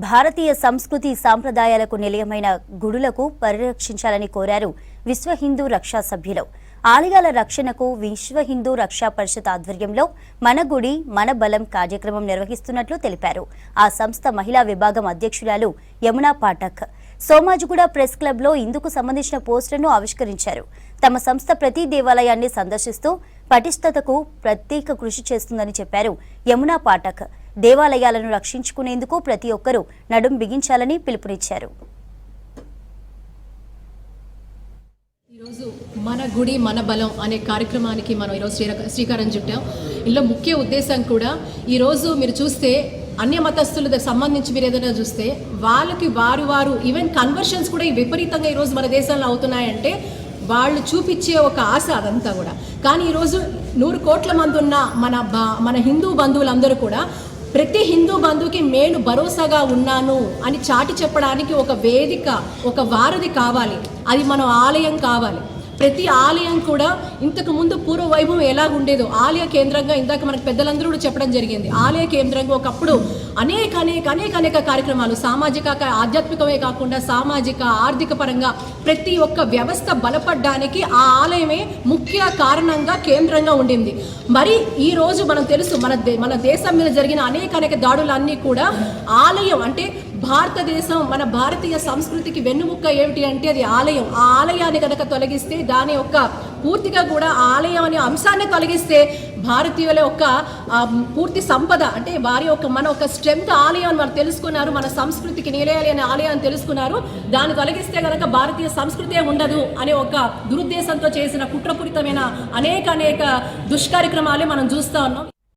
భారతీయ సంస్కృతి సాంప్రదాయాలకు నిలయమైన గుడులకు పరిరక్షించాలని కోరారు విశ్వ హిందూ రక్షా సభ్యులు. ఆలయాల రక్షణకు విశ్వ హిందూ రక్షా పరిషత్ ఆధ్వర్యంలో మన గుడి మన బలం కార్యక్రమం నిర్వహిస్తున్నట్లు తెలిపారు. ఆ సంస్థ మహిళా విభాగం అధ్యక్షురాలు యమునా పాఠక్ సోమాజిగూడ ప్రెస్ క్లబ్ లో ఇందుకు సంబంధించిన పోస్టర్ను ఆవిష్కరించారు. తమ సంస్థ ప్రతి దేవాలయాన్ని సందర్శిస్తూ పటిష్టతకు ప్రత్యేక కృషి చేస్తుందని చెప్పారు యమునా పాఠక్. దేవాలయాలను రక్షించుకునేందుకు ప్రతి ఒక్కరూ నడుం బిగించాలని పిలుపునిచ్చారు. ఈరోజు మన గుడి మన బలం అనే కార్యక్రమానికి మనం ఈరోజు శ్రీకారం చుట్టాం. ఇందులో ముఖ్య ఉద్దేశం కూడా ఈరోజు మీరు చూస్తే అన్య మతస్థులకు సంబంధించి మీరు ఏదైనా చూస్తే వాళ్ళకి వారు ఈవెన్ కన్వర్షన్స్ కూడా విపరీతంగా ఈరోజు మన దేశంలో అవుతున్నాయంటే వాళ్ళు చూపించే ఒక ఆశ అదంతా కూడా. కానీ ఈరోజు 100 కోట్ల మంది ఉన్న మన హిందూ బంధువులందరూ కూడా ప్రతి హిందూ బంధువుకి నేను భరోసాగా ఉన్నాను అని చాటి చెప్పడానికి ఒక వేదిక, ఒక వారధి కావాలి. అది మన ఆలయం కావాలి. ప్రతి ఆలయం కూడా ఇంతకు ముందు పూర్వ వైభవం ఎలా ఉండేదో ఆలయ కేంద్రంగా ఇందాక మనకు పెద్దలందరూ కూడా చెప్పడం జరిగింది. ఆలయ కేంద్రంగా ఒకప్పుడు అనేక కార్యక్రమాలు సామాజిక ఆధ్యాత్మికమే కాకుండా సామాజిక ఆర్థిక పరంగా ప్రతి ఒక్క వ్యవస్థ బలపడడానికి ఆ ఆలయమే ముఖ్య కారణంగా కేంద్రంగా ఉండింది. మరి ఈ రోజు మనం తెలుసు మన దేశం మీద జరిగిన అనేక దాడులన్నీ కూడా ఆలయం అంటే భారతదేశం మన భారతీయ సంస్కృతికి వెన్నుముక్క ఏమిటి అంటే అది ఆలయం. ఆ ఆలయాన్ని కనుక తొలగిస్తే దాని యొక్క పూర్తిగా కూడా ఆలయం అనే అంశాన్ని తొలగిస్తే భారతీయుల యొక్క పూర్తి సంపద అంటే వారి యొక్క మన ఒక స్ట్రెంత్ ఆలయం అని వారు తెలుసుకున్నారు. మన సంస్కృతికి నిలయాలి అనే ఆలయాన్ని తెలుసుకున్నారు. దాన్ని తొలగిస్తే కనుక భారతీయ సంస్కృతే ఉండదు అనే ఒక దురుద్దేశంతో చేసిన కుట్రపూరితమైన అనేక దుష్కార్యక్రమాలే మనం చూస్తూ ఉన్నాం.